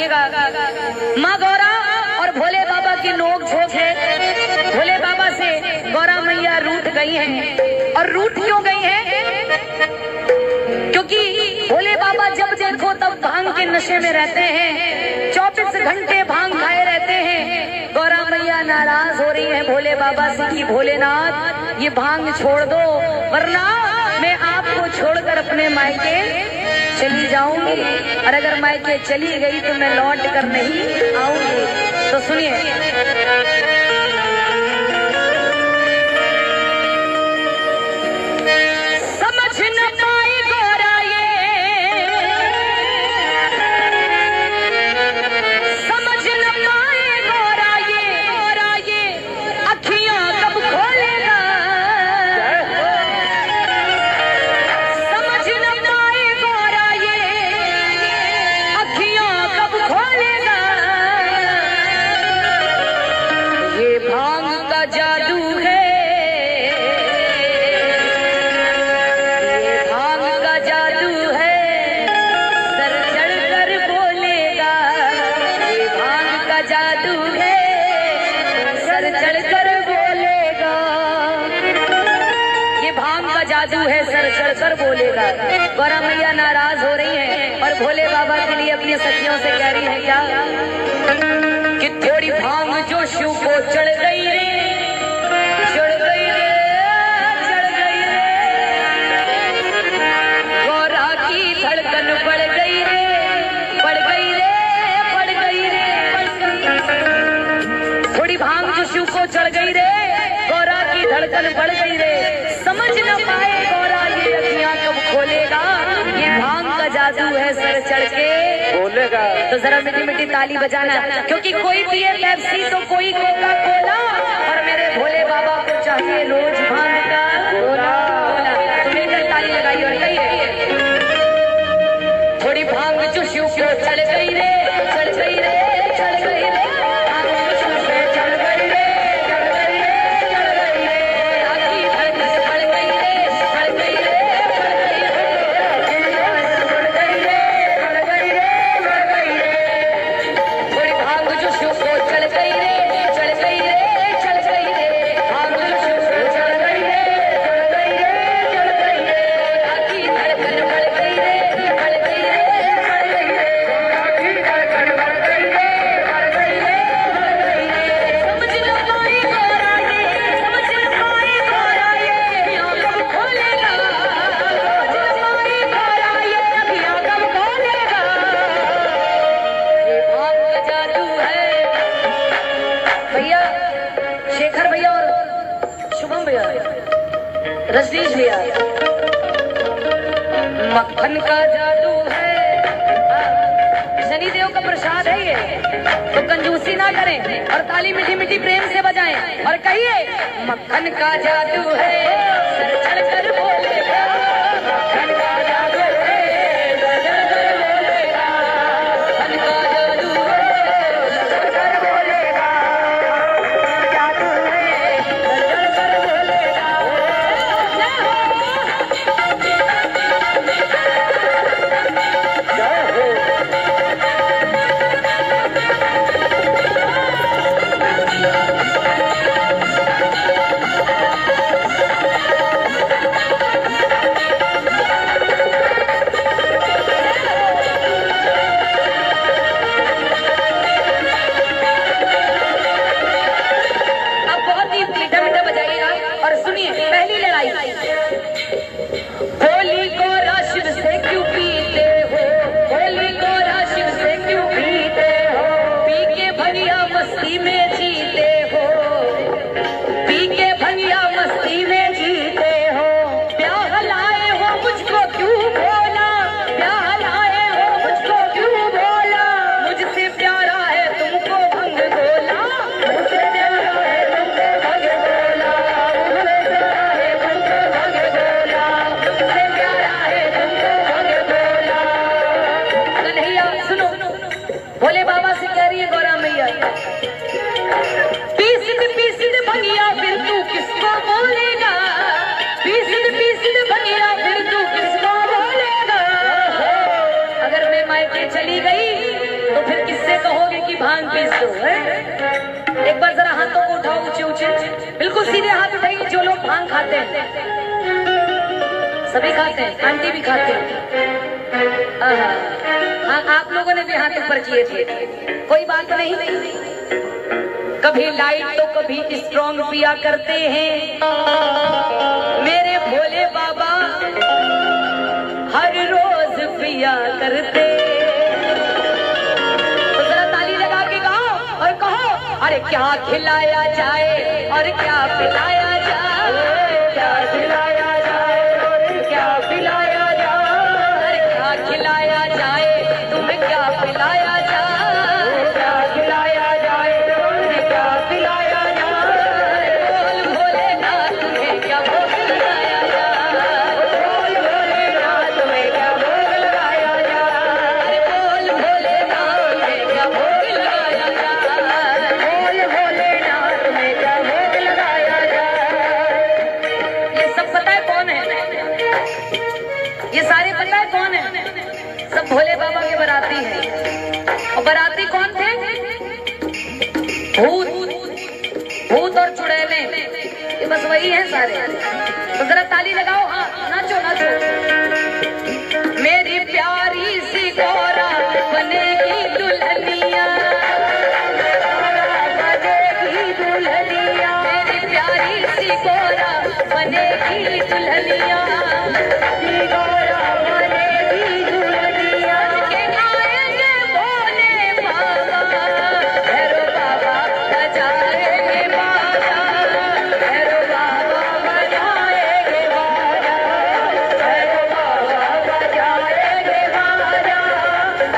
सुनिएगा। माँ गौरा और भोले बाबा की नोक झोंक है। भोले बाबा से गौरा मैया रूठ गई हैं। और रूठ क्यों गई हैं? क्योंकि भोले बाबा जब देखो तब भांग के नशे में रहते हैं, 24 घंटे भांग खाए रहते हैं। गौरा मैया नाराज हो रही है भोले बाबा से कि भोलेनाथ ये भांग छोड़ दो, वरना मैं आपको छोड़कर अपने मायके चली जाऊंगी, और अगर मायके चली गई तो मैं लौट कर नहीं आऊंगी। तो सुनिए, समझ न पाए गौरा ये, समझ न पाए गौरा ये अखियां कब खोलेगा, समझ न पाए गौरा ये अखियां कब खोलेगा। ये भांग का जादू है, ये भांग का जादू है, सर चढ़ कर बोलेगा। ये भांग का जादू है, सर चढ़ कर बोलेगा। ये भांग का जादू है, सर चढ़ कर बोलेगा। गौरा मैया नाराज हो रही हैं और भोले बाबा के लिए अपनी सखियों से कह रही है क्या कि थोड़ी भांग जो शिव को चढ़ गई रे, चढ़ गई रे, चढ़ गई रे। गौरा की धड़कन बढ़ गई रे, बढ़ गई रे, बढ़ गई रे। थोड़ी भांग जो शिव को चढ़ गई रे, गौरा की धड़कन बढ़ गई रे। समझ न पाए गौरा ये अखियां कब खोलेगा। ये भांग का जादू है, सर चढ़ के बोलेगा। तो जरा मीठी मीठी ताली बजाना, क्योंकि कोई पिए पेप्सी तो कोई कोका कोला, और मेरे भोले बाबा को चाहिए रोज भांग का गोला। तो मिलकर ताली लगाइए और कहिए, थोड़ी भांग जो शिव को चढ़ गई रे, चढ़ गई रे, चढ़ गई रे। भांग जो शिव पे चढ़ गई रे, चढ़ गई रे, चढ़ गई रे। आखी धड़कन बढ़ गई रे, बढ़ गई रे, बढ़ गई रे। बढ़ गई रे, बढ़ गई रे, बढ़ गई रे। थोड़ी भांग जो शिव को चढ़ गई रे, चढ़ गई रे, चढ़ गई रे। भांग जो शिव को चढ़ गई रे, चढ़ गई रे, चढ़ गई रे। आखी धड़कन बढ़ गई रे, बढ़ गई रे, बढ़ गई रे। आखी धड़कन बढ़ गई रे, बढ़ गई रे, बढ़ गई रे। समझ न पाए गौरा ये, समझ न पाए गौरा ये अखियां कब खोलेगा। समझ न पाए गौरा ये अखियां कब खोलेगा। ये भांग का जादू है। भैया शेखर भैया और शुभम भैया, रजनीश भैया, मक्खन का जादू है। शनिदेव का प्रसाद है ये, तो कंजूसी ना करें और ताली मीठी मीठी प्रेम से बजाएं और कहिए, मक्खन का जादू है, सर चढ़ कर बोलेगा। मक्खन का जादू है, सर चढ़ कर बोलेगा। मक्खन का जादू है, सर चढ़ कर बोलेगा। जादू है, सर चढ़ कर बोलेगा। अब बहुत ही मीठा मीठा बजाइएगा और सुनिए पहली लड़ाई। होली को शिव से क्यों पीते हो, होली को शिव से क्यों पीते हो। पी के भंगिया मस्ती में जीते हो, पी के भंगिया मस्ती में जीते हो। ब्याह लाए हो मुझको क्यों बोला, ब्याह लाए हो मुझको क्यों बोला। मुझसे प्यारा है तुमको भंग गोला, मुझसे प्यारा है तुमको भंग गोला। मुझसे प्यारा है तुमको भंग गोला, मुझसे प्यारा है तुमको भंग गोला। कन्हैया सुनो, भोले बाबा से कह रही है गौरा मैया, पीसित भंगिया फिर तू किसको बोलेगा। पीसित भंगिया फिर तू किसको बोलेगा। अगर मैं मायके चली गई तो फिर किससे कहोगे कि भांग पीस दो है? एक बार जरा हाथों को उठाओ ऊंचे ऊंचे, बिल्कुल सीधे हाथ उठाइए। जो लोग भांग खाते हैं, सभी खाते हैं, आंटी भी खाते हैं। हाँ, आप लोगों ने भी हाथ ऊपर किए थे, कोई बात नहीं। कभी लाइट तो कभी स्ट्रॉन्ग पिया करते हैं मेरे भोले बाबा, हर रोज पिया करते। तो जरा ताली लगा के गाओ और कहो, अरे क्या खिलाया जाए और क्या पिलाया जाए, क्या खिलाया जाए और क्या पिलाया जाए, अरे क्या खिलाया जाए तुम्हें क्या पिलाया जाए, क्या खिलाया जाए तुम्हें क्या पिलाया जाए, बोल भोलेनाथ तुम्हें क्या भोग लगाया जाए, बोल भोलेनाथ तुम्हें क्या भोग लगाया जाए, बोल भोलेनाथ तुम्हें क्या भोग लगाया जाए, बोल भोलेनाथ तुम्हें क्या भोग लगाया जाए। ये सब पता है कौन है? ये सारे पता है कौन है? सब भोले बाबा के बाराती हैं। और बाराती कौन थे? भूत और चुड़ैले, ये बस वही हैं सारे। तो जरा ताली लगाओ, हाँ नाचो नाचो। मेरी प्यारी सी गौरा बनेगी दुल्हनिया, बनेगी दुल्हनिया, मेरी प्यारी सी गौरा बनेगी दुल्हनिया, गौरा बनेगी दुल्हनिया, के आएंगे भोले बाबा, भैरव बाबा बजाएंगे बाजा, भैरव बाबा बजाएंगे बाजा, भैरव बाबा बजाएंगे बाजा,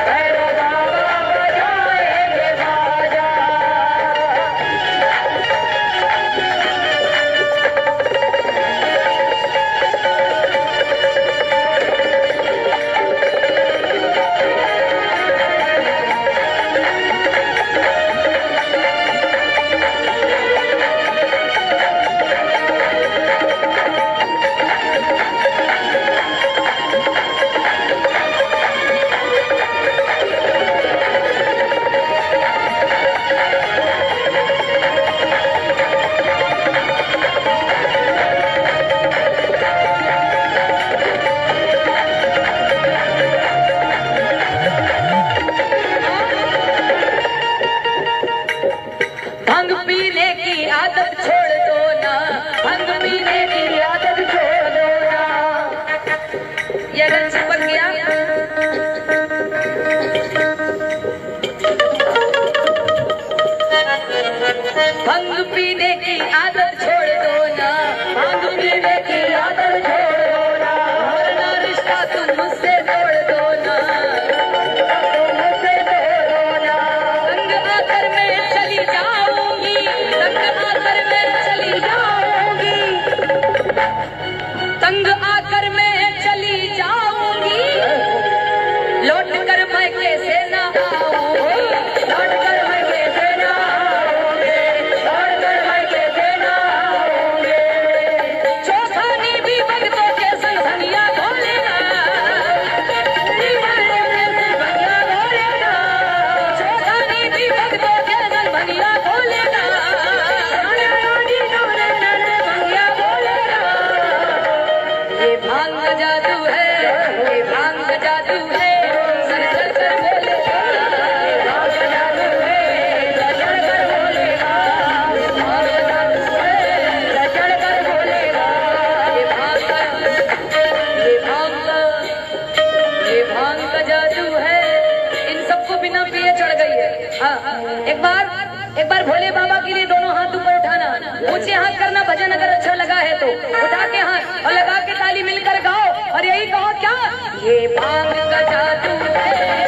भैरव बाबा बजाएंगे बाजा। भांग पीने की आदत छोड़ दो ना, भांग पीने की आदत छोड़ दो ना। ये अगर चिपक गया भांग पीने की आदत छोड़ दो ना, भांग पीने की आदत छोड़ दो ना, वरना रिश्ता तुम मुझसे तोड़ दो ना, तुम मुझसे तोड़ दो ना। संग आकर मैं चली जाऊंगी, संग आकर मैं चली जाऊंगी, संग आकर मैं चली जाऊंगी, लौट कर मैं कैसे ना आऊंगी, लौट कर मैं कैसे ना आऊंगी, लौट कर मैं कैसे ना आऊंगी। चौखानी भी भक्तों के संग भंगिया बोलेगा, भंगिया बोलेगा, चौखानी भी भक्तों के संग भंगिया बोलेगा, भंगिया बोलेगा। ये भांग का जादू है, ये भांग का जादू है, सर चढ़ कर बोलेगा, ये भांग का जादू है, सर चढ़ कर बोलेगा, ये भांग का जादू है, सर चढ़ कर बोलेगा, ये भांग का, ये भांग का, ये भांग का जादू है। इन सबको बिना पिए चढ़ गई है। हाँ, एक बार भोले बाबा के लिए दोनों हाथ ऊपर उठाना, ऊंचे हाथ करना। भजन अगर अच्छा लगा है तो उठा के हाथ और लगा के ताली मिलकर गाओ और यही कहो क्या, ये भांग का जादू है।